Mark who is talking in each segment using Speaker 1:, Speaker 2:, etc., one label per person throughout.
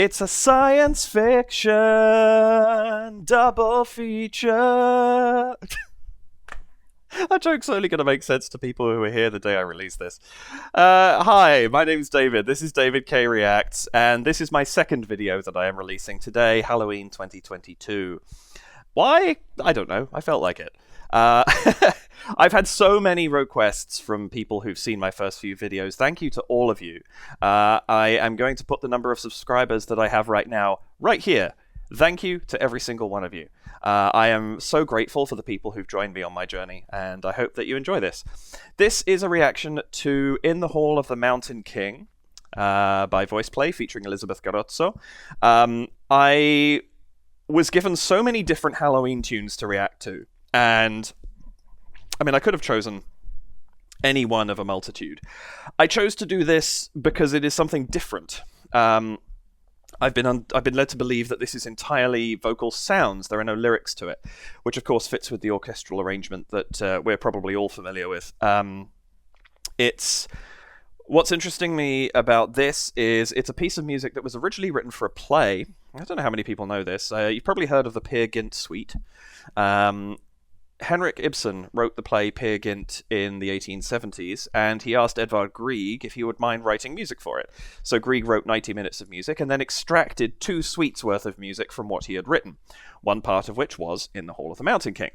Speaker 1: It's a science fiction double feature. That joke's only going to make sense to people who are here the day I release this. Hi, my name's David. This is David K Reacts, and this is my second video that I am releasing today, Halloween 2022. Why? I don't know. I felt like it. I've had so many requests from people who've seen my first few videos. Thank you to all of you. I am going to put the number of subscribers that I have right now right here. Thank you to every single one of you. I am so grateful for the people who've joined me on my journey, and I hope that you enjoy this. This is a reaction to In the Hall of the Mountain King by VoicePlay featuring Elizabeth Garozzo. I was given so many different Halloween tunes to react to, and I mean, I could have chosen any one of a multitude. I chose to do this because it is something different. I've been led to believe that this is entirely vocal sounds. There are no lyrics to it, which of course fits with the orchestral arrangement that we're probably all familiar with. What's interesting me about this is it's a piece of music that was originally written for a play. I don't know how many people know this. You've probably heard of the Peer Gynt Suite. Henrik Ibsen wrote the play Peer Gynt in the 1870s, and he asked Edvard Grieg if he would mind writing music for it. So Grieg wrote 90 minutes of music and then extracted 2 suites worth of music from what he had written, one part of which was In the Hall of the Mountain King.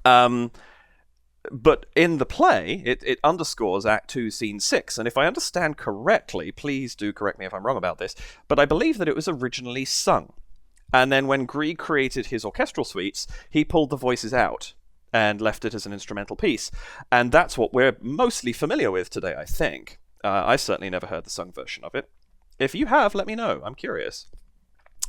Speaker 1: But in the play, it underscores Act 2, Scene 6, and if I understand correctly, please do correct me if I'm wrong about this, but I believe that it was originally sung. And then when Grieg created his orchestral suites, he pulled the voices out and left it as an instrumental piece. And that's what we're mostly familiar with today, I think. I've certainly never heard the sung version of it. If you have, let me know. I'm curious.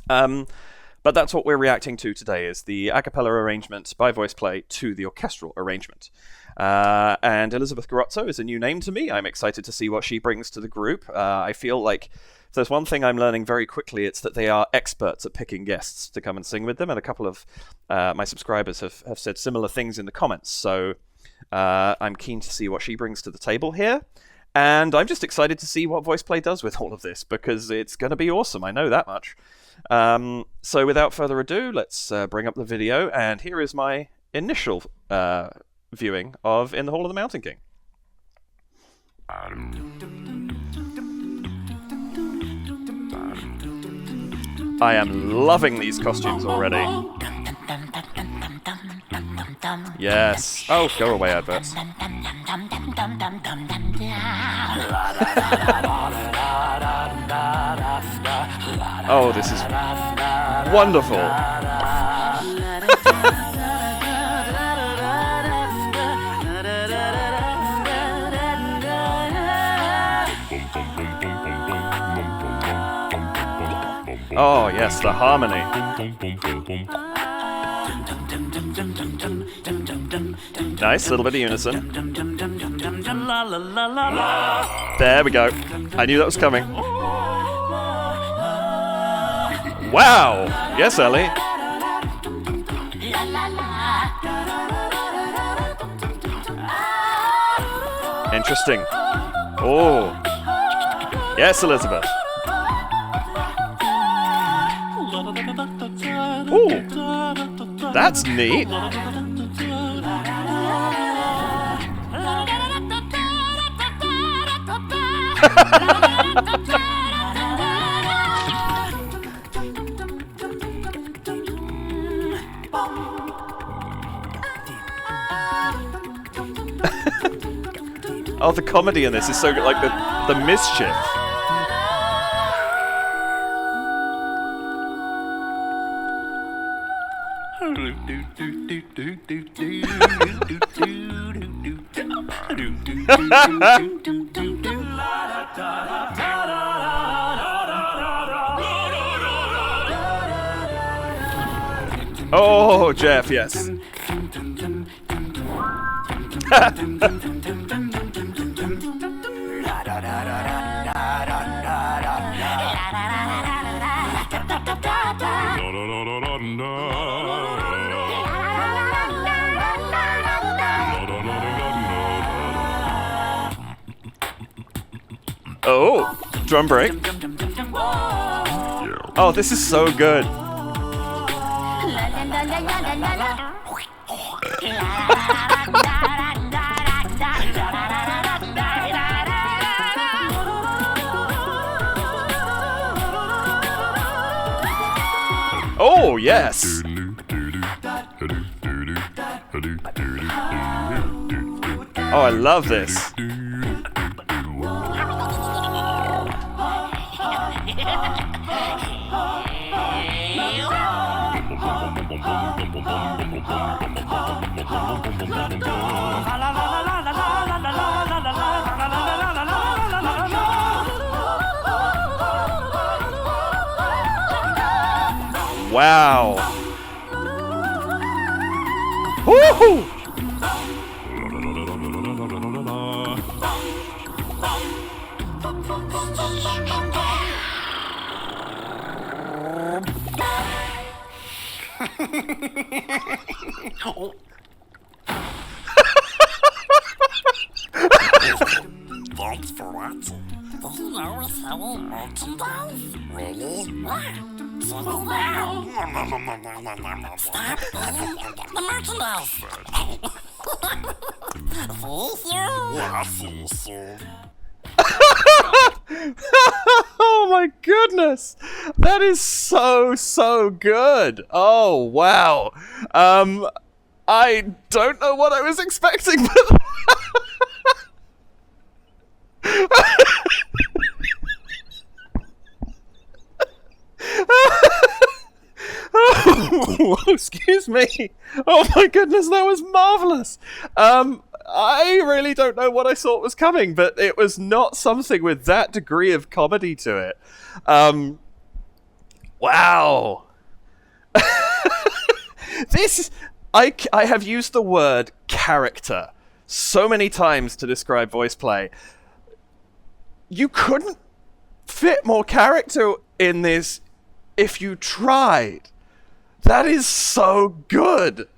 Speaker 1: But that's what we're reacting to today, is the a cappella arrangement by VoicePlay to the orchestral arrangement. And Elizabeth Garozzo is a new name to me. I'm excited to see what she brings to the group. I feel like if there's one thing I'm learning very quickly, it's that they are experts at picking guests to come and sing with them, and a couple of my subscribers have said similar things in the comments, so I'm keen to see what she brings to the table here. And I'm just excited to see what VoicePlay does with all of this, because it's going to be awesome, I know that much. So without further ado, let's bring up the video, and here is my initial viewing of In the Hall of the Mountain King. I am loving these costumes already. Yes. Oh, go away, adverts. Oh, this is wonderful. Oh, yes, the harmony. Nice, little bit of unison. There we go. I knew that was coming. Wow! Yes, Ellie. Interesting. Oh. Yes, Elizabeth. Ooh, that's neat. Oh, the comedy in this is so good, like the mischief. Oh, Jeff, yes. Oh, drum break. Oh, this is so good. Oh, yes. Oh, I love this. Wow. Woohoo!
Speaker 2: Thanks for watching. Do you know we're selling merchandise? Really? What? Check it out. Stop eating the merchandise. See you soon. Yeah, see you soon.
Speaker 1: Oh my goodness, that is so good. Oh wow. I don't know what I was expecting, but oh, excuse me. Oh my goodness, that was marvelous. I really don't know what I thought was coming, but it was not something with that degree of comedy to it. Wow. I have used the word character so many times to describe VoicePlay. You couldn't fit more character in this if you tried. That is so good.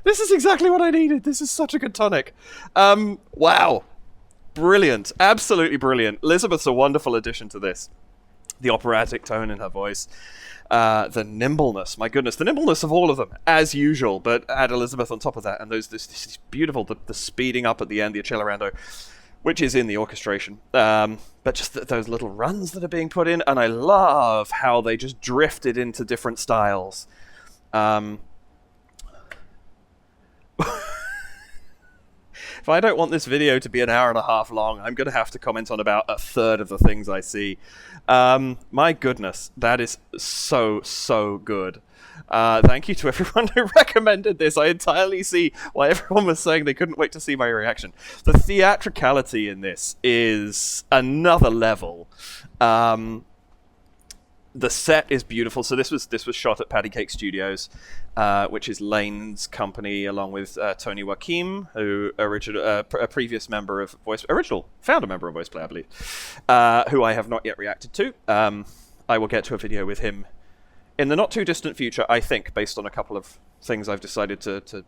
Speaker 1: This is exactly what I needed. This is such a good tonic. Wow. Brilliant. Absolutely brilliant. Elizabeth's a wonderful addition to this. The operatic tone in her voice. The nimbleness. My goodness. The nimbleness of all of them, as usual. But add Elizabeth on top of that. And this is beautiful. The speeding up at the end, the accelerando, which is in the orchestration. But just those little runs that are being put in. And I love how they just drifted into different styles. If I don't want this video to be an hour and a half long, I'm going to have to comment on about a third of the things I see. My goodness, that is so good. Thank you to everyone who recommended this. I entirely see why everyone was saying they couldn't wait to see my reaction. The theatricality in this is another level. The set is beautiful. So this was shot at Patty Cake Studios, which is Lane's company, along with Tony Joachim, who a previous member of original founder member of VoicePlay, I believe, who I have not yet reacted to. I will get to a video with him in the not too distant future, I think, based on a couple of things I've decided to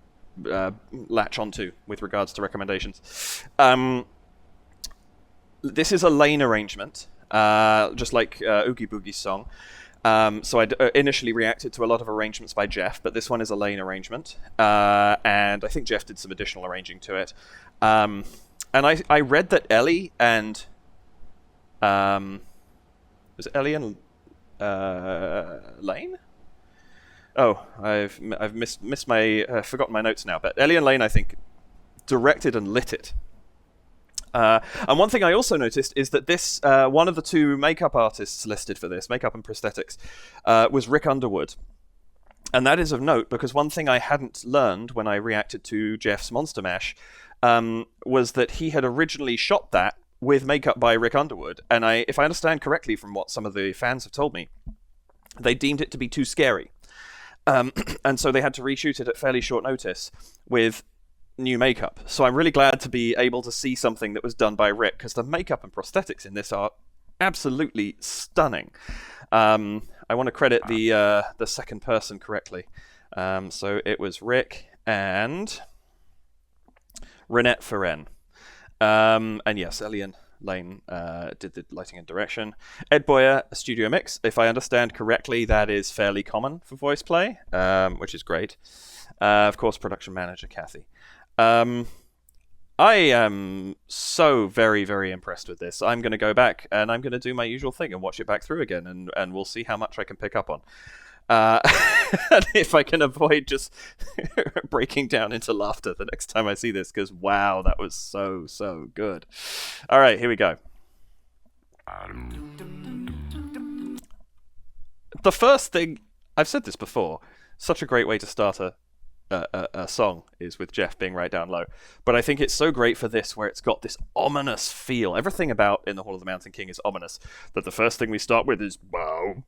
Speaker 1: latch onto with regards to recommendations. This is a Lane arrangement. Just like Oogie Boogie's song. So I initially reacted to a lot of arrangements by Jeff, but this one is a Lane arrangement. And I think Jeff did some additional arranging to it. And I read that Ellie and... was it Ellie and Lane? Oh, I've missed my... forgotten my notes now. But Ellie and Lane, I think, directed and lit it. And one thing I also noticed is that this, one of the two makeup artists listed for this, makeup and prosthetics, was Rick Underwood. And that is of note because one thing I hadn't learned when I reacted to Jeff's Monster Mash was that he had originally shot that with makeup by Rick Underwood. And if I understand correctly from what some of the fans have told me, they deemed it to be too scary. And so they had to reshoot it at fairly short notice with new makeup. So I'm really glad to be able to see something that was done by Rick, because the makeup and prosthetics in this are absolutely stunning. I want to credit the second person correctly. So it was Rick and Renette Ferren. And yes, Ellie and Lane did the lighting and direction. Ed Boyer, a studio mix. If I understand correctly, that is fairly common for VoicePlay, which is great. Of course, production manager Kathy. I am so very, very impressed with this. I'm going to go back and I'm going to do my usual thing and watch it back through again, and we'll see how much I can pick up on. And if I can avoid just breaking down into laughter the next time I see this, because wow, that was so, so good. All right, here we go. The first thing, I've said this before, such a great way to start a song is with Jeff being right down low, but I think it's so great for this where it's got this ominous feel. Everything about In the Hall of the Mountain King is ominous, that the first thing we start with is bow,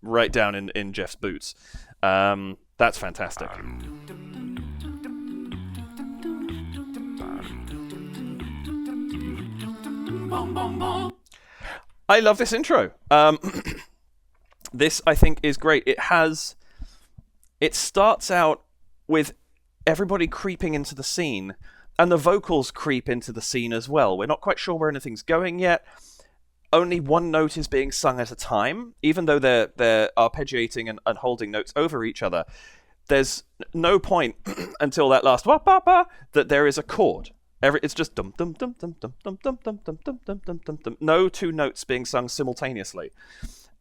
Speaker 1: right down in Jeff's boots. That's fantastic. I love this intro. This I think is great. It starts out with everybody creeping into the scene, and the vocals creep into the scene as well. We're not quite sure where anything's going yet. Only one note is being sung at a time, even though they're arpeggiating and holding notes over each other. There's no point until that last wah ba ba that there is a chord. It's just dum dum dum dum dum dum dum dum dum dum dum dum dum dum. No two notes being sung simultaneously.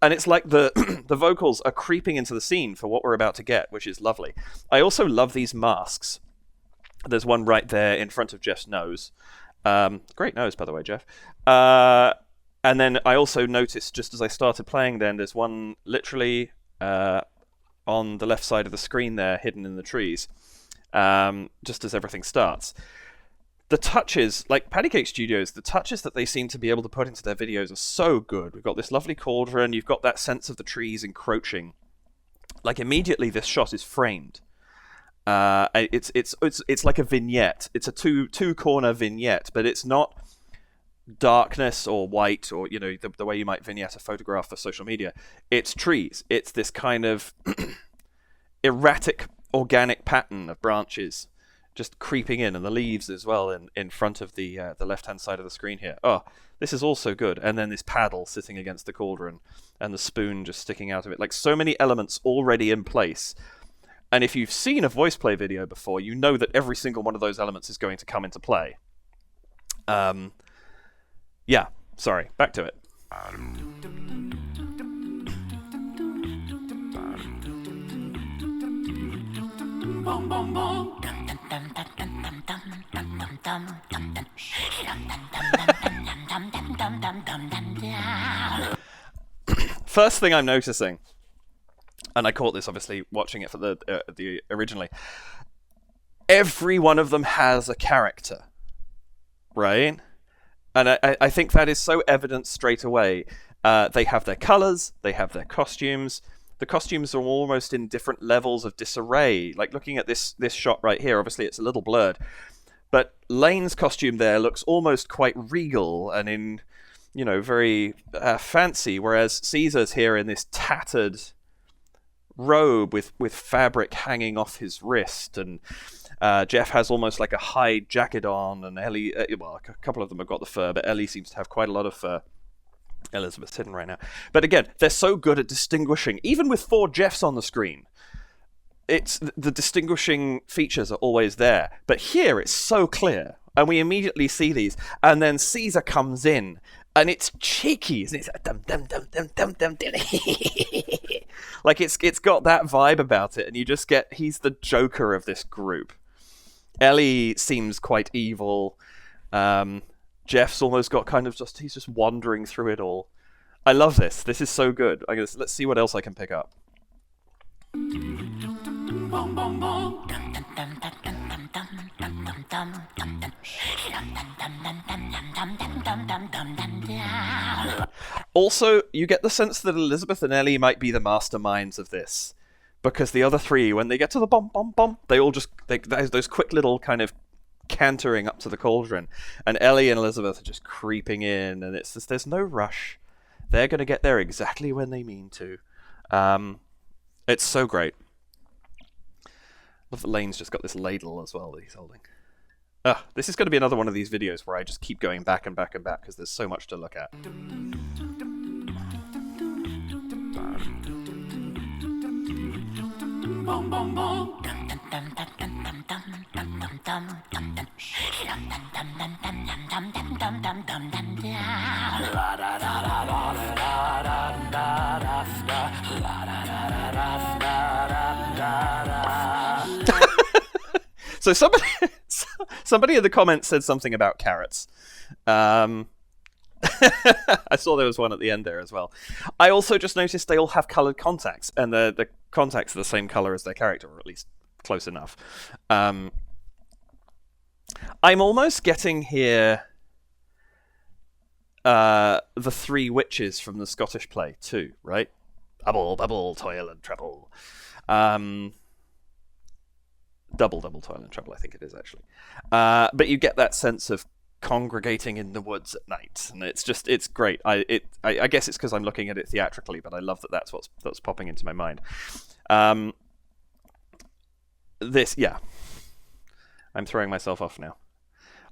Speaker 1: And it's like the vocals are creeping into the scene for what we're about to get, which is lovely. I also love these masks. There's one right there in front of Jeff's nose. Great nose, by the way, Jeff. And then I also noticed, just as I started playing then, there's one literally on the left side of the screen there, hidden in the trees, just as everything starts. The touches, like Patty Cake Studios, the touches that they seem to be able to put into their videos are so good. We've got this lovely cauldron, you've got that sense of the trees encroaching. Like immediately this shot is framed. It's like a vignette. It's a two-corner vignette, but it's not darkness or white or, you know, the way you might vignette a photograph for social media. It's trees. It's this kind of erratic organic pattern of branches just creeping in, and the leaves as well in front of the left-hand side of the screen here. Oh, this is also good. And then this paddle sitting against the cauldron and the spoon just sticking out of it. Like so many elements already in place. And if you've seen a VoicePlay video before, you know that every single one of those elements is going to come into play. Yeah, sorry, back to it. First thing I'm noticing, and I caught this obviously watching it for the originally, every one of them has a character, right? And I think that is so evident straight away. They have their colors, they have their costumes. The costumes are almost in different levels of disarray. Like looking at this shot right here, obviously it's a little blurred, but Lane's costume there looks almost quite regal and in, you know, very fancy, whereas Caesar's here in this tattered robe with fabric hanging off his wrist, and Jeff has almost like a hide jacket on, and Ellie, well, a couple of them have got the fur, but Ellie seems to have quite a lot of fur. Elizabeth's hidden right now. But again, they're so good at distinguishing, even with 4 Jeffs on the screen, it's the distinguishing features are always there. But here it's so clear, and we immediately see these, and then Caesar comes in, and it's cheeky, and it's like, dum dum dum dum dum dum dum. Like it's got that vibe about it, and you just get, he's the Joker of this group. Ellie seems quite evil. Jeff's almost got kind of just, he's just wandering through it all. I love this. This is so good. I guess let's see what else I can pick up. Also, you get the sense that Elizabeth and Ellie might be the masterminds of this, because the other 3, when they get to the bom bom bom, they all just, there's those quick little kind of cantering up to the cauldron, and Ellie and Elizabeth are just creeping in, and it's just, there's no rush. They're going to get there exactly when they mean to. It's so great. Love that Lane's just got this ladle as well that he's holding. This is going to be another one of these videos where I just keep going back and back and back because there's so much to look at. So somebody in the comments said something about carrots. I saw there was one at the end there as well. I also just noticed they all have coloured contacts, and the contacts are the same colour as their character, or at least close enough. I'm almost getting here the three witches from the Scottish play too, right? Bubble, bubble, toil and trouble. Double, toil and trouble, I think it is actually. But you get that sense of congregating in the woods at night, and it's great. I guess it's because I'm looking at it theatrically, but I love that that's what's popping into my mind. I'm throwing myself off now.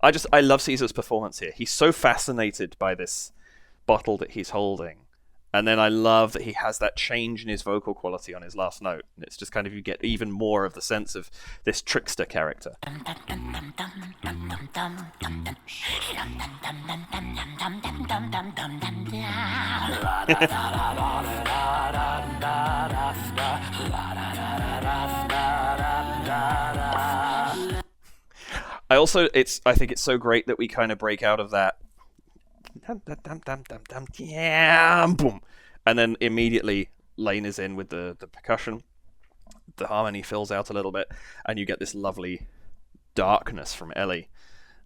Speaker 1: I love Caesar's performance here. He's so fascinated by this bottle that he's holding. And then I love that he has that change in his vocal quality on his last note. And it's just kind of, you get even more of the sense of this trickster character. I think it's so great that we kind of break out of that boom, and then immediately Lane is in with the percussion. The harmony fills out a little bit, and you get this lovely darkness from Ellie,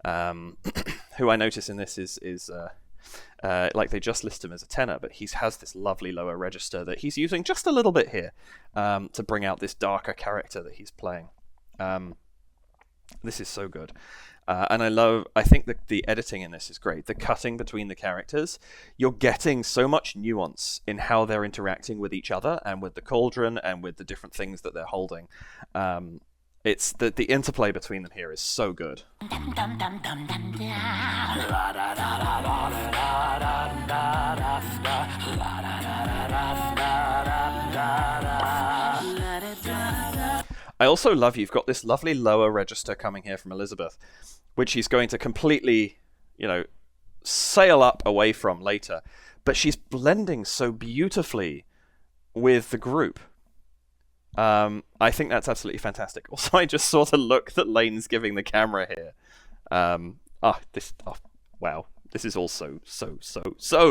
Speaker 1: who I notice in this is like they just list him as a tenor, but he has this lovely lower register that he's using just a little bit here to bring out this darker character that he's playing. This is so good. And I think the editing in this is great. The cutting between the characters, you're getting so much nuance in how they're interacting with each other and with the cauldron and with the different things that they're holding. It's the interplay between them here is so good. I also love you've got this lovely lower register coming here from Elizabeth, which she's going to completely, sail up away from later. But she's blending so beautifully with the group. I think that's absolutely fantastic. Also, I just saw the look that Lane's giving the camera here. Wow. This is all so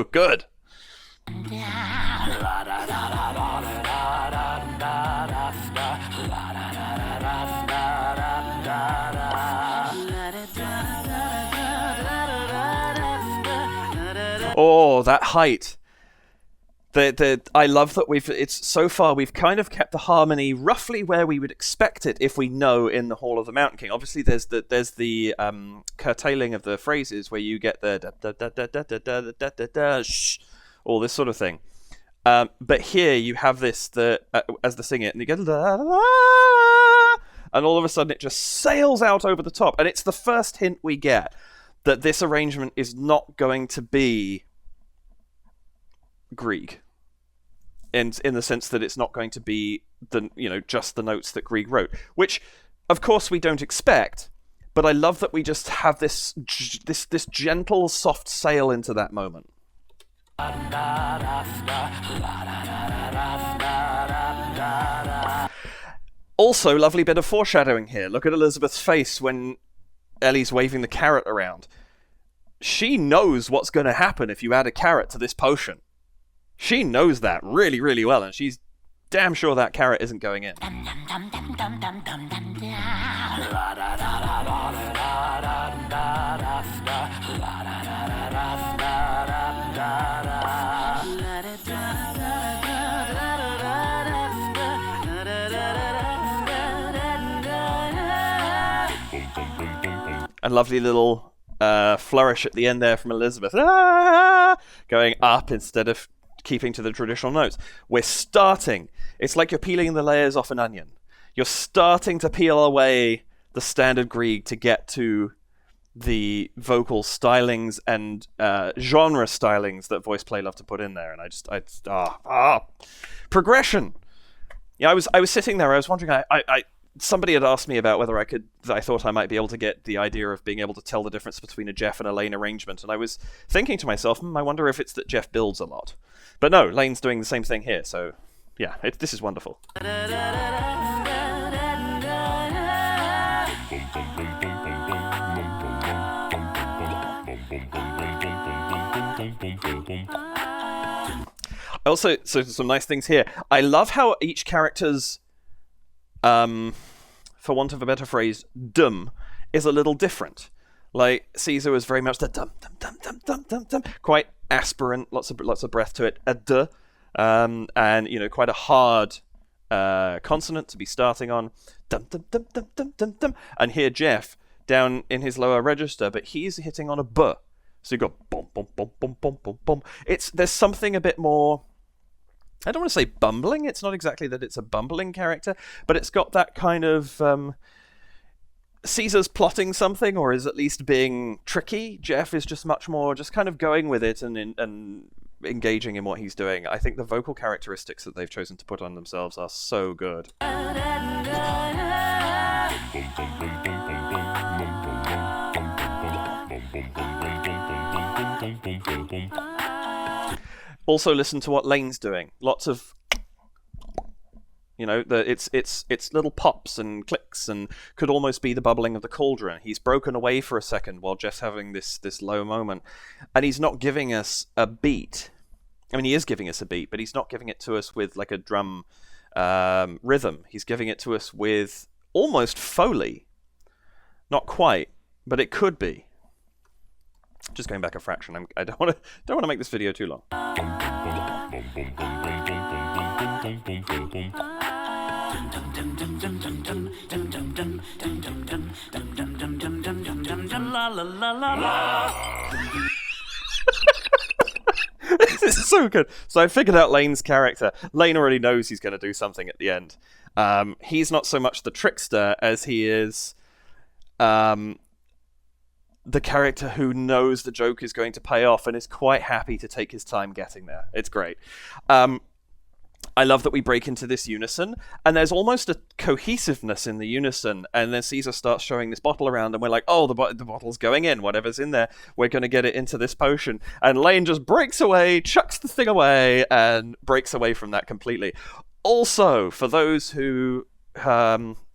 Speaker 1: good. Oh, that height. I love that we've kind of kept the harmony roughly where we would expect it if we know in the Hall of the Mountain King. Obviously, there's the curtailing of the phrases where you get the da da da da da da da da da shh, all this sort of thing. But here you have this as they sing it, and you get la la, and all of a sudden it just sails out over the top, and it's the first hint we get that this arrangement is not going to be Grieg, in the sense that it's not going to be just the notes that Grieg wrote, which of course we don't expect. But I love that we just have this gentle, soft sail into that moment. Also, lovely bit of foreshadowing here. Look at Elizabeth's face when Ellie's waving the carrot around. She knows what's going to happen if you add a carrot to this potion. She knows that really, really well, and she's damn sure that carrot isn't going in. A lovely little flourish at the end there from Elizabeth. Going up instead of keeping to the traditional notes. We're starting. It's like you're peeling the layers off an onion. You're starting to peel away the standard Grieg to get to the vocal stylings and genre stylings that VoicePlay love to put in there, and progression. Yeah, I was sitting there. I was wondering. Somebody had asked me about whether I thought I might be able to get the idea of being able to tell the difference between a Jeff and a Lane arrangement, and I was thinking to myself, I wonder if it's that Jeff builds a lot. But no, Lane's doing the same thing here. So yeah, this is wonderful. Also, so some nice things here. I love how each character's, for want of a better phrase, dum is a little different. Like Caesar was very much the dum dum dum dum dum dum dum, quite aspirant, lots of breath to it. A duh, and quite a hard consonant to be starting on. Dum dum dum dum dum dum dum. And here Jeff down in his lower register, but he's hitting on a b. So you go bum bum bum bum bum bum bum. There's something a bit more. I don't want to say bumbling. It's not exactly that it's a bumbling character, but it's got that kind of Caesar's plotting something, or is at least being tricky. Jeff is just much more just kind of going with it and engaging in what he's doing. I think the vocal characteristics that they've chosen to put on themselves are so good. Also, listen to what Lane's doing. Lots of, it's little pops and clicks, and could almost be the bubbling of the cauldron. He's broken away for a second while Jeff's having this low moment, and he's not giving us a beat. I mean, he is giving us a beat, but he's not giving it to us with like a drum rhythm. He's giving it to us with almost Foley. Not quite, but it could be. Just going back a fraction. I don't want to make this video too long. This is so good. So I figured out Lane's character. Lane already knows he's going to do something at the end. He's not so much the trickster as he is the character who knows the joke is going to pay off and is quite happy to take his time getting there. It's great. I love that we break into this unison, and there's almost a cohesiveness in the unison, and then Caesar starts showing this bottle around, and we're like, oh, the bottle's going in, whatever's in there, we're going to get it into this potion. And Lane just breaks away, chucks the thing away, and breaks away from that completely. Also, for those who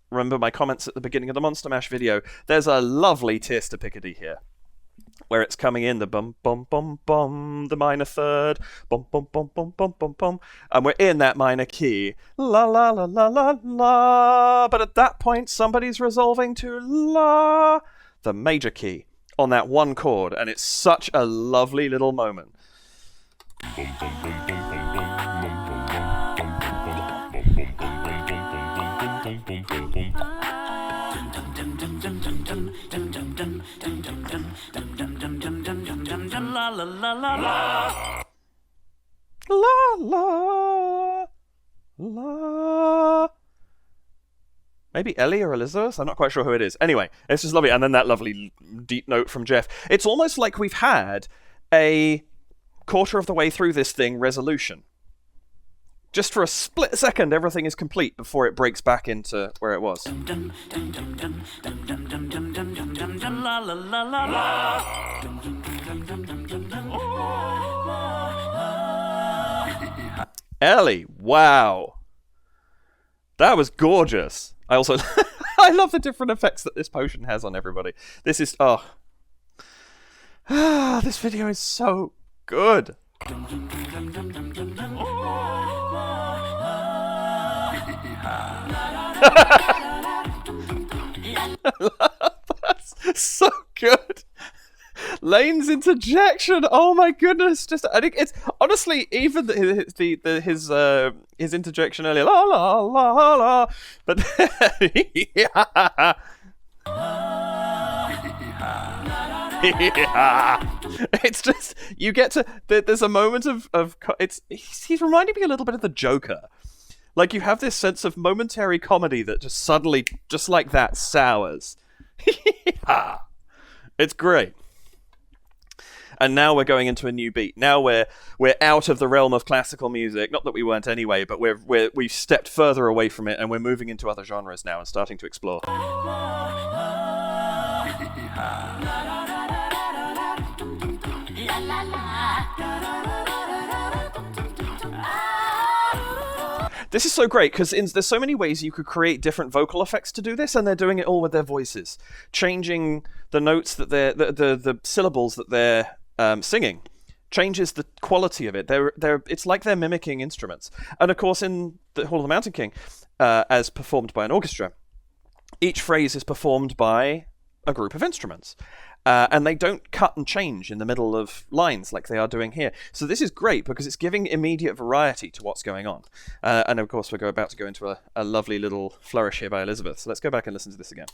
Speaker 1: remember my comments at the beginning of the Monster Mash video, there's a lovely tierce to Picardy here, where it's coming in the bum bum bum bum, the minor third, bum bum bum bum bum bum bum, and we're in that minor key, la la la la la la, but at that point somebody's resolving to la, the major key, on that one chord, and it's such a lovely little moment. La la la la la la la la. Maybe Ellie or Elizabeth? I'm not quite sure who it is. Anyway, it's just lovely. And then that lovely deep note from Jeff. It's almost like we've had a quarter of the way through this thing resolution. Just for a split second, everything is complete before it breaks back into where it was. Ellie, wow. That was gorgeous. I also I love the different effects that this potion has on everybody. This is this video is so good. That's so good. Lane's interjection. Oh my goodness! I think it's honestly even his interjection earlier. La la la la. But yeah. It's just you get to there's a moment of he's reminding me a little bit of the Joker. Like you have this sense of momentary comedy that just suddenly, just like that, sours. It's great. And now we're going into a new beat. Now we're out of the realm of classical music. Not that we weren't anyway, but we've stepped further away from it, and we're moving into other genres now and starting to explore. This is so great because there's so many ways you could create different vocal effects to do this, and they're doing it all with their voices, changing the notes that the syllables that they're singing, changes the quality of it. It's like they're mimicking instruments. And of course, in the Hall of the Mountain King, as performed by an orchestra, each phrase is performed by a group of instruments. And they don't cut and change in the middle of lines like they are doing here. So this is great because it's giving immediate variety to what's going on. And of course, we're about to go into a lovely little flourish here by Elizabeth. So let's go back and listen to this again.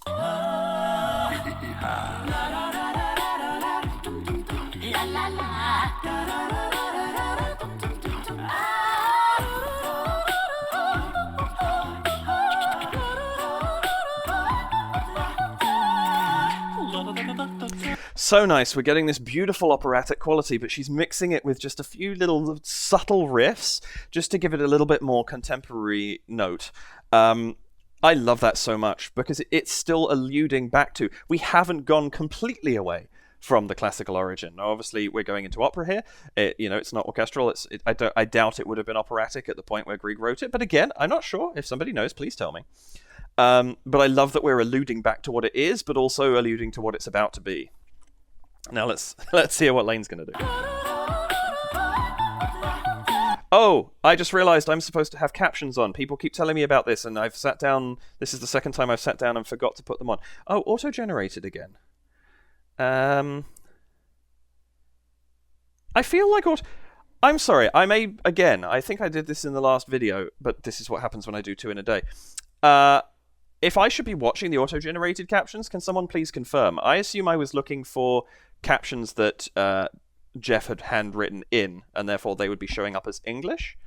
Speaker 1: So nice. We're getting this beautiful operatic quality, but she's mixing it with just a few little subtle riffs just to give it a little bit more contemporary note. I love that so much because it's still alluding back to, we haven't gone completely away from the classical origin. Now, obviously, we're going into opera here. It's not orchestral. I doubt it would have been operatic at the point where Grieg wrote it. But again, I'm not sure. If somebody knows, please tell me. But I love that we're alluding back to what it is, but also alluding to what it's about to be. Now let's hear what Lane's going to do. Oh, I just realized I'm supposed to have captions on. People keep telling me about this, and I've sat down. This is the second time I've sat down and forgot to put them on. Oh, auto-generated again. I feel like I'm sorry. I think I did this in the last video, but this is what happens when I do 2 in a day. If I should be watching the auto-generated captions, can someone please confirm? I assume I was looking for captions that Jeff had handwritten in, and therefore they would be showing up as English.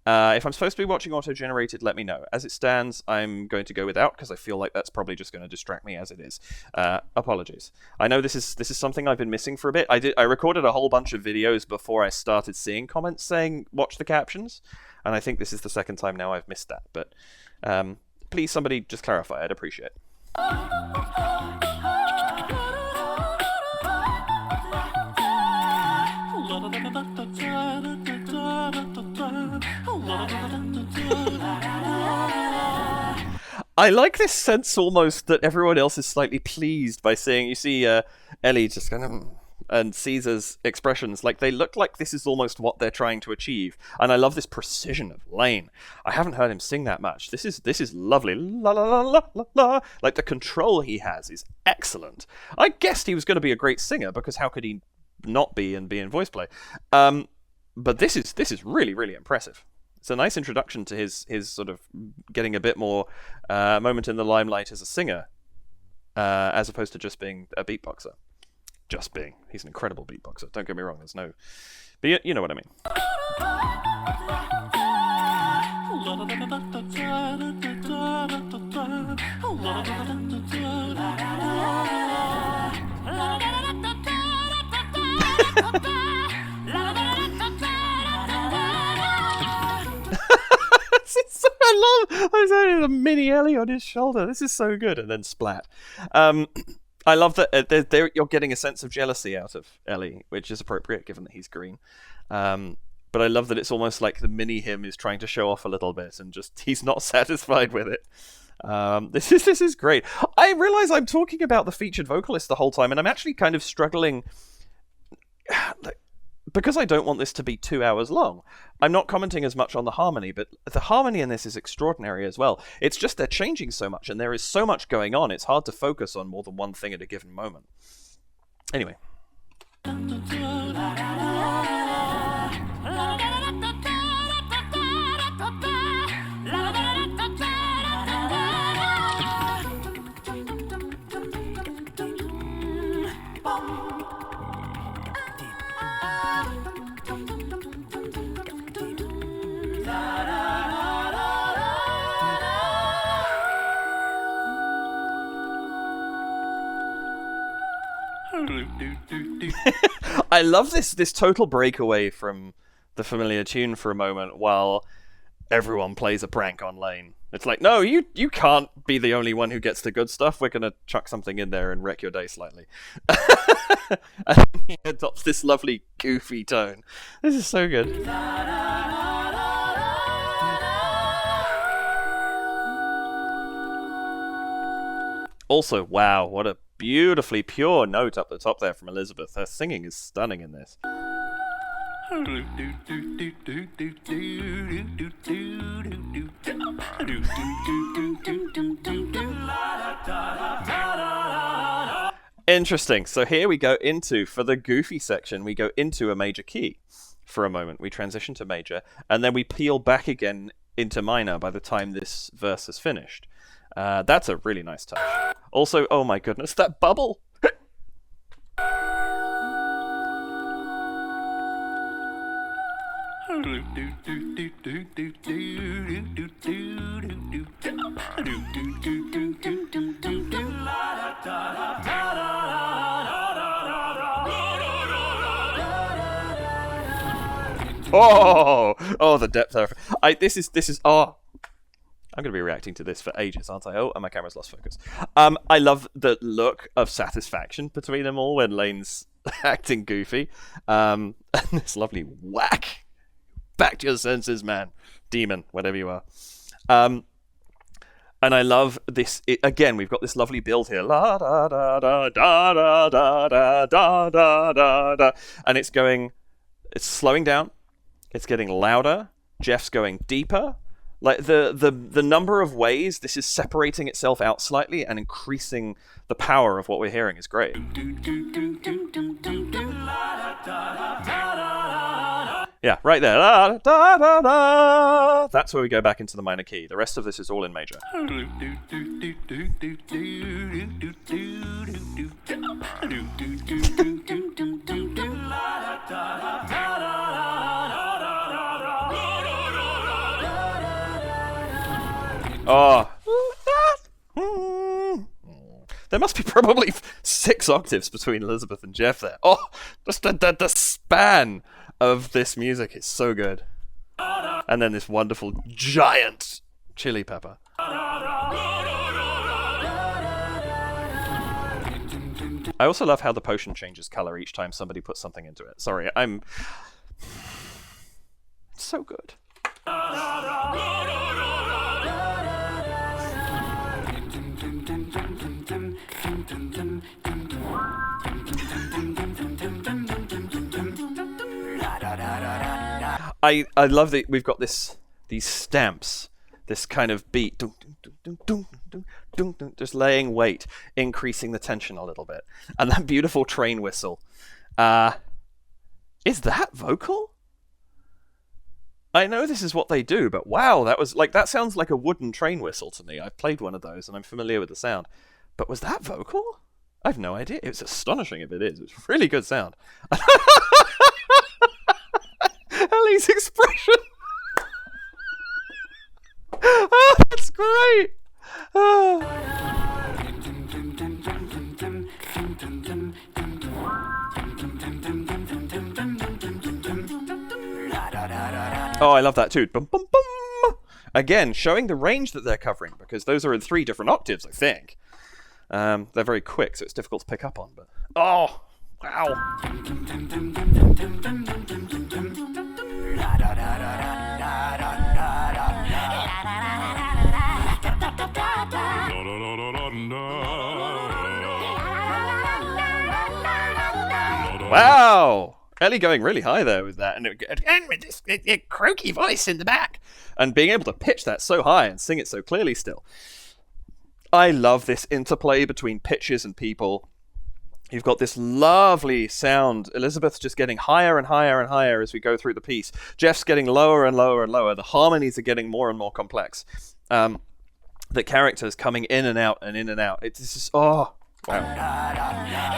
Speaker 1: If I'm supposed to be watching auto-generated, let me know. As it stands, I'm going to go without, because I feel like that's probably just going to distract me as it is. Apologies. I know this is something I've been missing for a bit. I recorded a whole bunch of videos before I started seeing comments saying, watch the captions, and I think this is the second time now I've missed that, but please somebody just clarify, I'd appreciate it. I like this sense almost that everyone else is slightly pleased by seeing, you see Ellie just kind of, and Caesar's expressions, like they look like this is almost what they're trying to achieve. And I love this precision of Lane. I haven't heard him sing that much. This is lovely. La la la la la la. Like the control he has is excellent. I guessed he was going to be a great singer because how could he not be and be in VoicePlay? But this is really, really impressive. It's a nice introduction to his sort of getting a bit more moment in the limelight as a singer, as opposed to just being a beatboxer. He's an incredible beatboxer. Don't get me wrong. There's no, but you know what I mean. I love a mini Ellie on his shoulder. This is so good. And then splat. I love that you're getting a sense of jealousy out of Ellie, which is appropriate given that he's green. But I love that it's almost like the mini him is trying to show off a little bit and just he's not satisfied with it. This is great. I realize I'm talking about the featured vocalist the whole time, and I'm actually kind of struggling because I don't want this to be 2 hours long. I'm not commenting as much on the harmony, but the harmony in this is extraordinary as well. It's just they're changing so much, and there is so much going on, it's hard to focus on more than one thing at a given moment. Anyway. I love this total breakaway from the familiar tune for a moment while everyone plays a prank on Lane. It's like, no, you can't be the only one who gets the good stuff. We're going to chuck something in there and wreck your day slightly. And he adopts this lovely, goofy tone. This is so good. Also, wow, what a beautifully pure note up the top there from Elizabeth. Her singing is stunning in this. Interesting. So here we go into, for the goofy section, we go into a major key for a moment. We transition to major, and then we peel back again into minor by the time this verse is finished. That's a really nice touch. Also, oh my goodness, that bubble! Oh, the depth of this is oh, I'm going to be reacting to this for ages, aren't I? Oh, and my camera's lost focus. I love the look of satisfaction between them all when Lane's acting goofy. And this lovely whack. Back to your senses, man. Demon, whatever you are. And I love this. Again, we've got this lovely build here. La da da da da da da da da da da. And it's slowing down. It's getting louder. Jeff's going deeper. Like the number of ways this is separating itself out slightly and increasing the power of what we're hearing is great. Yeah, right there. Da, da, da, da. That's where we go back into the minor key. The rest of this is all in major. Oh. There must be probably 6 octaves between Elizabeth and Jeff there. Oh, just the span of this music is so good. And then this wonderful giant chili pepper. I also love how the potion changes color each time somebody puts something into it. Sorry, I'm so good. I love that we've got these stamps, this kind of beat, just laying weight, increasing the tension a little bit, and that beautiful train whistle. Is that vocal? I know this is what they do, but wow, that sounds like a wooden train whistle to me. I've played one of those and I'm familiar with the sound. But was that vocal? I've no idea. It's astonishing if it is. It's really good sound. Ellie's expression. Oh, that's great. Oh, I love that too. Bum, bum, bum. Again, showing the range that they're covering, because those are in 3 different octaves, I think. They're very quick, so it's difficult to pick up on. But oh, wow. Wow. Ellie going really high there with that, and with this croaky voice in the back, and being able to pitch that so high and sing it so clearly still. I love this interplay between pitches and people. You've got this lovely sound. Elizabeth's just getting higher and higher and higher as we go through the piece. Jeff's getting lower and lower and lower. The harmonies are getting more and more complex. The characters coming in and out and in and out. It's just, oh, wow.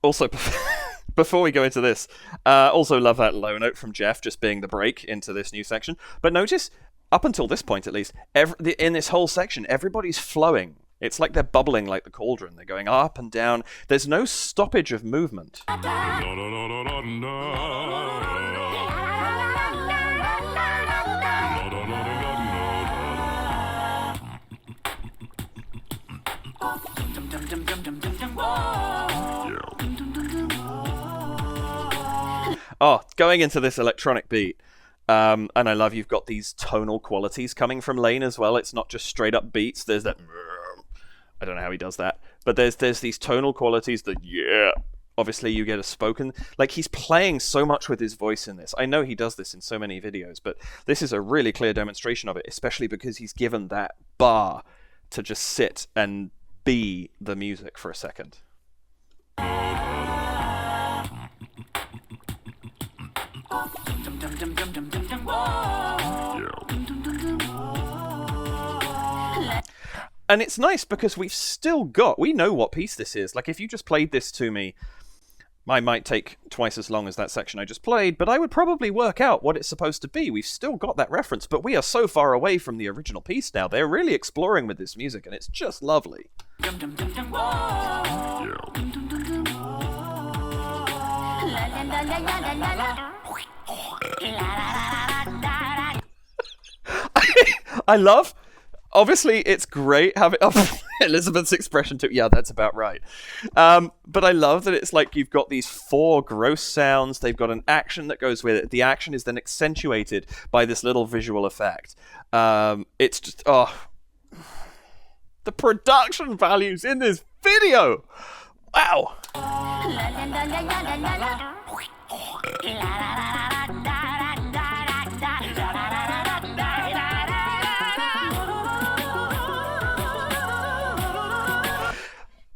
Speaker 1: Also, before we go into this, also love that low note from Jeff just being the break into this new section. But notice, up until this point at least, in this whole section, everybody's flowing. It's like they're bubbling like the cauldron. They're going up and down. There's no stoppage of movement. Oh, going into this electronic beat. And I love you've got these tonal qualities coming from Lane as well. It's not just straight up beats. There's that... I don't know how he does that. But there's these tonal qualities that, yeah... Obviously, you get a spoken... Like, he's playing so much with his voice in this. I know he does this in so many videos, but this is a really clear demonstration of it, especially because he's given that bar to just sit and be the music for a second. And it's nice because we know what piece this is. Like, if you just played this to me, I might take twice as long as that section I just played, but I would probably work out what it's supposed to be. We've still got that reference, but we are so far away from the original piece now. They're really exploring with this music, and it's just lovely. I love... Obviously, it's great having Elizabeth's expression too. Yeah, that's about right. But I love that it's like you've got these 4 gross sounds. They've got an action that goes with it. The action is then accentuated by this little visual effect. It's just, the production values in this video. Wow.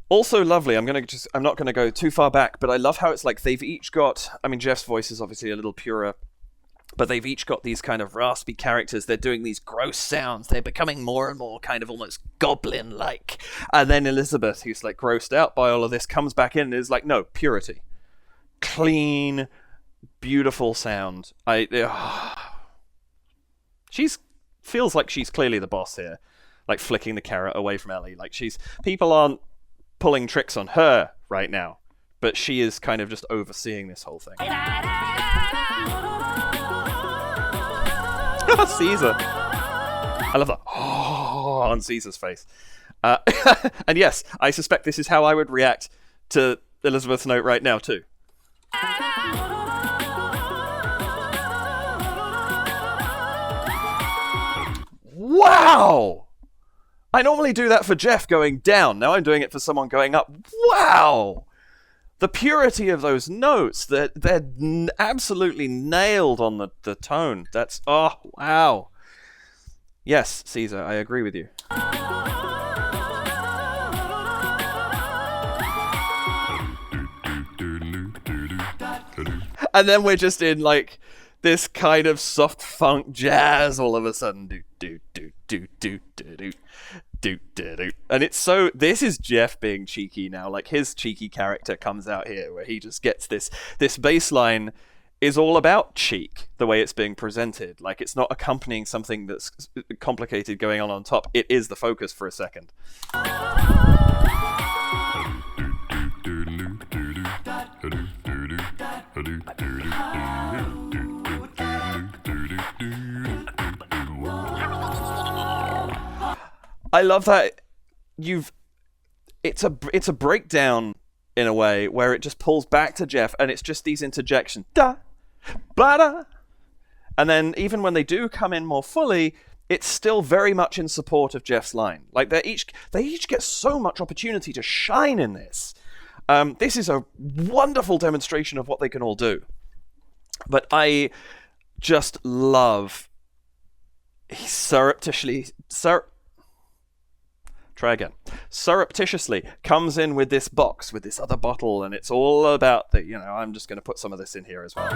Speaker 1: Also lovely, I'm not gonna go too far back, but I love how it's like they've each got, I mean, Jeff's voice is obviously a little purer, but they've each got these kind of raspy characters. They're doing these gross sounds. They're becoming more and more kind of almost goblin-like. And then Elizabeth, who's like grossed out by all of this, comes back in and is like, no, purity. Clean, beautiful sound. She's feels like she's clearly the boss here. Like flicking the carrot away from Ellie. Like people aren't pulling tricks on her right now, but she is kind of just overseeing this whole thing. Caesar. I love that. Oh, on Caesar's face. And yes, I suspect this is how I would react to Elizabeth's note right now too. Wow! I normally do that for Jeff going down. Now I'm doing it for someone going up. Wow! The purity of those notes, they're absolutely nailed on the tone. That's, oh, wow. Yes, Caesar, I agree with you. And then we're just in, like, this kind of soft funk jazz all of a sudden. Do, do, do, do, do, do, do. Do, do, do. And it's so, this is Jeff being cheeky now. Like, his cheeky character comes out here where he just gets this bass line is all about cheek, the way it's being presented. Like, it's not accompanying something that's complicated going on top. It is the focus for a second. I love that it's a breakdown in a way where it just pulls back to Jeff and it's just these interjections. Da, ba da. And then even when they do come in more fully, it's still very much in support of Jeff's line. Like they each get so much opportunity to shine in this. This is a wonderful demonstration of what they can all do. But I just love he surreptitiously comes in with this box, with this other bottle, and it's all about the, I'm just going to put some of this in here as well.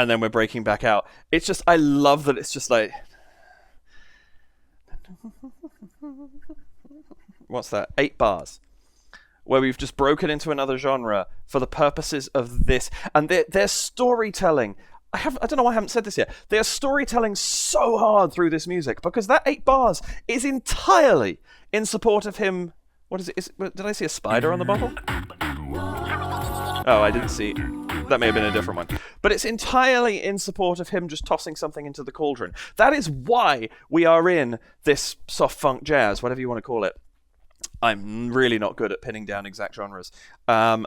Speaker 1: and then we're breaking back out. It's just, I love that it's just like... What's that? 8 bars. Where we've just broken into another genre for the purposes of this. And their storytelling... I don't know why I haven't said this yet. They're storytelling so hard through this music because that 8 bars is entirely in support of him. What is it? Did I see a spider on the bottle? Oh, I didn't see. That may have been a different one. But it's entirely in support of him just tossing something into the cauldron. That is why we are in this soft funk jazz, whatever you want to call it. I'm really not good at pinning down exact genres. But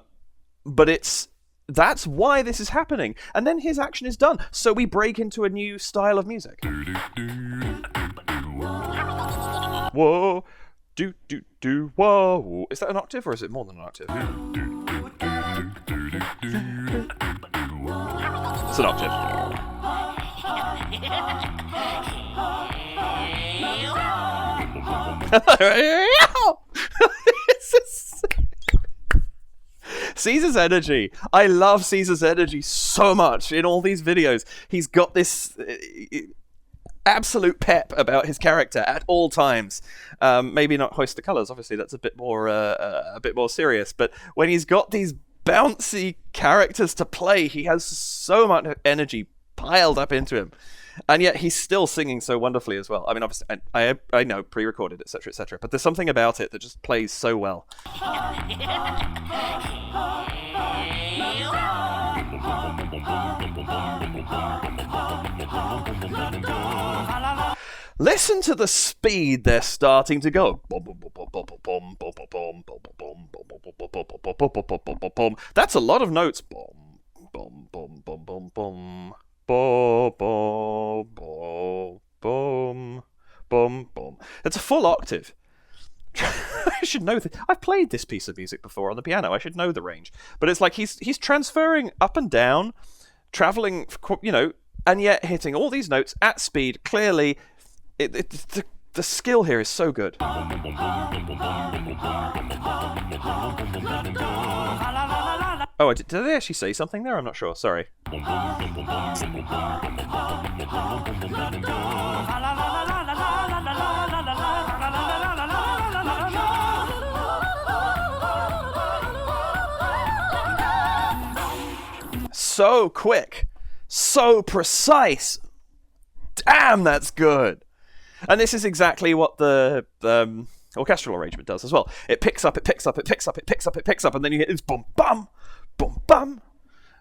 Speaker 1: that's why this is happening. And then his action is done. So we break into a new style of music. Whoa. Do, do, do, whoa. Is that an octave or is it more than an octave? It's an octave. Caesar's energy. I love Caesar's energy so much in all these videos. He's got this absolute pep about his character at all times. Maybe not Hoist the Colours. Obviously, that's a bit more serious. But when he's got these bouncy characters to play, he has so much energy piled up into him. And yet he's still singing so wonderfully as well. I mean, obviously, I know, pre-recorded, etc., etc. But there's something about it that just plays so well. Listen to the speed they're starting to go. That's a lot of notes. It's a full octave. I should know that. I've played this piece of music before on the piano. I should know the range. But it's like he's transferring up and down, traveling, and yet hitting all these notes at speed. Clearly, the skill here is so good. Oh, did they actually say something there? I'm not sure. Sorry. So quick. So precise. Damn, that's good. And this is exactly what the orchestral arrangement does as well. It picks up, it picks up, it picks up, it picks up, it picks up, and then you hit this boom, bum, boom, bum.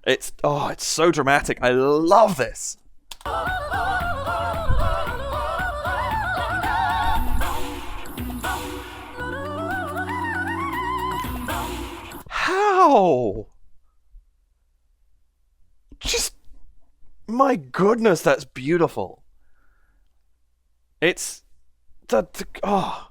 Speaker 1: It's so dramatic. I love this. How? Just, my goodness, that's beautiful. It's oh.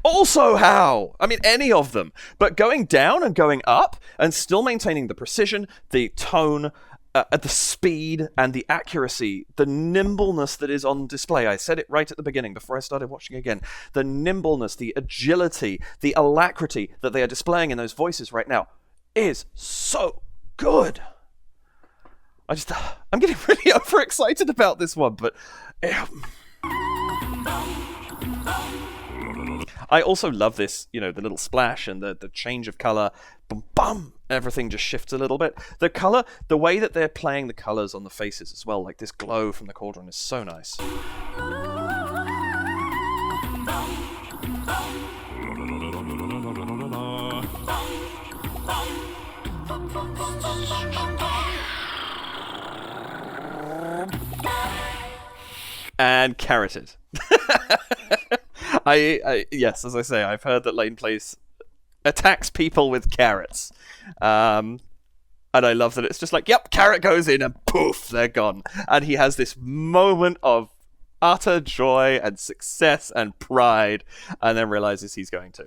Speaker 1: Also how? I mean, any of them. But going down and going up and still maintaining the precision, the tone, the speed and the accuracy, the nimbleness that is on display. I said it right at the beginning before I started watching again. The nimbleness, the agility, the alacrity that they are displaying in those voices right now is so good. I'm getting really overexcited about this one, but I also love this, the little splash and the change of color. Bum, bum, everything just shifts a little bit. The color, the way that they're playing the colors on the faces as well, like this glow from the cauldron is so nice. And carroted. Yes, as I say, I've heard that Lane Place attacks people with carrots. And I love that it's just like, yep, carrot goes in and poof, they're gone. And he has this moment of utter joy and success and pride, and then realizes he's going to.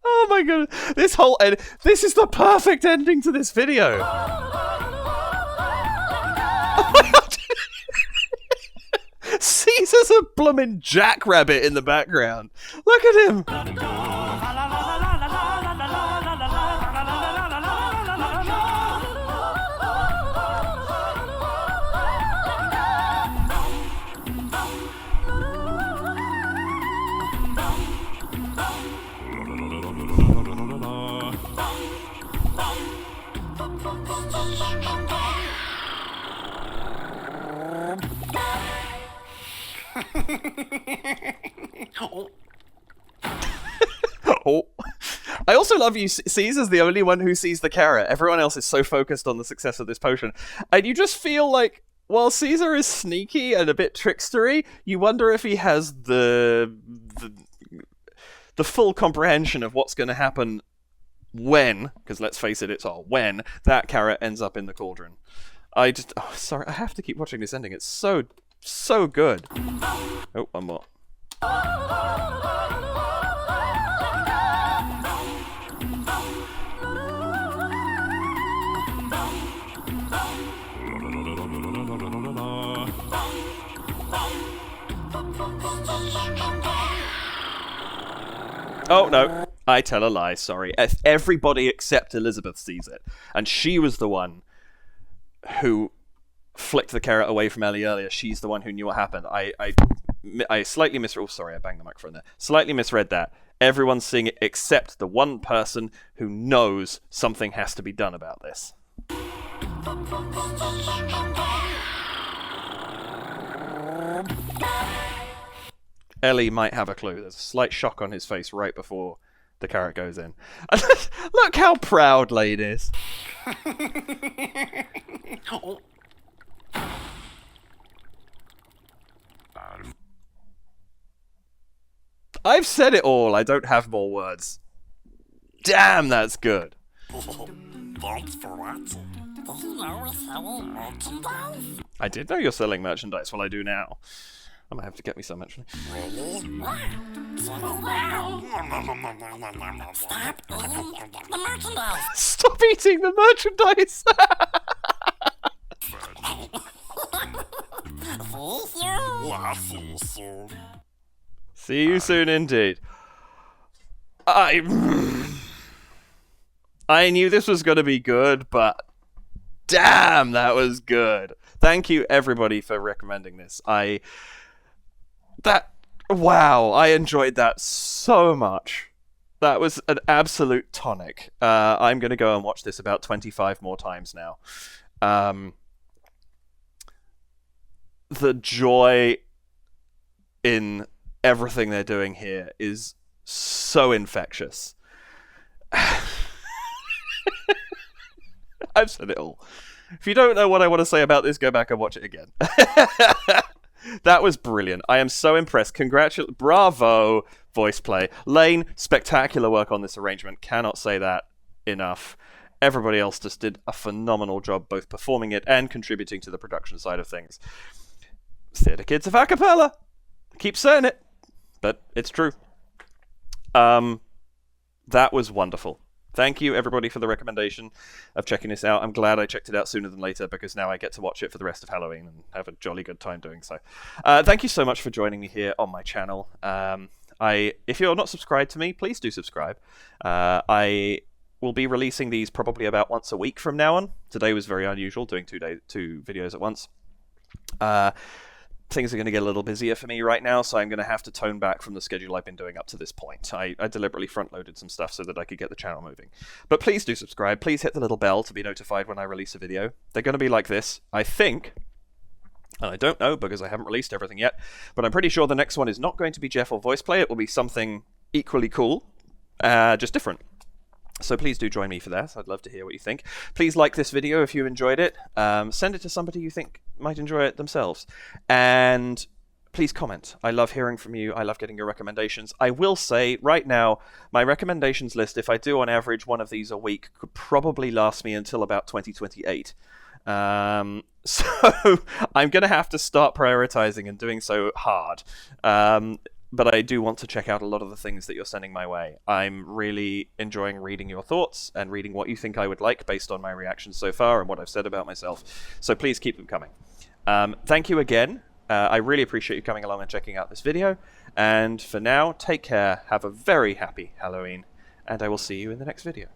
Speaker 1: Oh my god, this is the perfect ending to this video. There's a bloomin' jackrabbit in the background. Look at him. Oh. I also love you. Caesar's the only one who sees the carrot. Everyone else is so focused on the success of this potion. And you just feel like, while Caesar is sneaky and a bit trickstery, you wonder if he has the full comprehension of what's going to happen when, because let's face it, it's all when, that carrot ends up in the cauldron. I have to keep watching this ending. It's so good. Oh, one more. Oh, no. I tell a lie, sorry. Everybody except Elizabeth sees it. And she was the one who flicked the carrot away from Ellie earlier. She's the one who knew what happened. I slightly misread... Oh, sorry, I banged the microphone there. Slightly misread that. Everyone's seeing it except the one person who knows something has to be done about this. Ellie might have a clue. There's a slight shock on his face right before the carrot goes in. Look how proud Lade is. I've said it all. I don't have more words. Damn, that's good.
Speaker 2: Thanks for watching. Did you know we're selling merchandise?
Speaker 1: I did know you're selling merchandise. Well, I do now. I might have to get me some, actually.
Speaker 2: Really? What? Stop eating the merchandise.
Speaker 1: Stop eating the merchandise!
Speaker 2: See you soon.
Speaker 1: See you soon, indeed. I knew this was going to be good, but damn, that was good. Thank you, everybody, for recommending this. Wow, I enjoyed that so much. That was an absolute tonic. I'm going to go and watch this about 25 more times now. The joy in everything they're doing here is so infectious. I've said it all. If you don't know what I want to say about this, go back and watch it again. That was brilliant. I am so impressed. Bravo, VoicePlay. Lane, spectacular work on this arrangement. Cannot say that enough. Everybody else just did a phenomenal job both performing it and contributing to the production side of things. Theatre Kids of Acapella. Keep saying it, but it's true. That was wonderful. Thank you, everybody, for the recommendation of checking this out. I'm glad I checked it out sooner than later, because now I get to watch it for the rest of Halloween and have a jolly good time doing so. Thank you so much for joining me here on my channel. If you're not subscribed to me, please do subscribe. I will be releasing these probably about once a week from now on. Today was very unusual, doing two videos at once. Things are going to get a little busier for me right now, so I'm going to have to tone back from the schedule I've been doing up to this point. I deliberately front-loaded some stuff so that I could get the channel moving. But please do subscribe. Please hit the little bell to be notified when I release a video. They're going to be like this, I think, and I don't know because I haven't released everything yet, but I'm pretty sure the next one is not going to be Jeff or VoicePlay. It will be something equally cool, just different. So please do join me for that. I'd love to hear what you think. Please like this video if you enjoyed it. Send it to somebody you think might enjoy it themselves. And please comment. I love hearing from you. I love getting your recommendations. I will say right now, my recommendations list, if I do on average one of these a week, could probably last me until about 2028. So I'm going to have to start prioritizing and doing so hard. But I do want to check out a lot of the things that you're sending my way. I'm really enjoying reading your thoughts and reading what you think I would like based on my reactions so far and what I've said about myself. So please keep them coming. Thank you again I really appreciate you coming along and checking out this video. And for now, take care, have a very happy Halloween, and I will see you in the next video.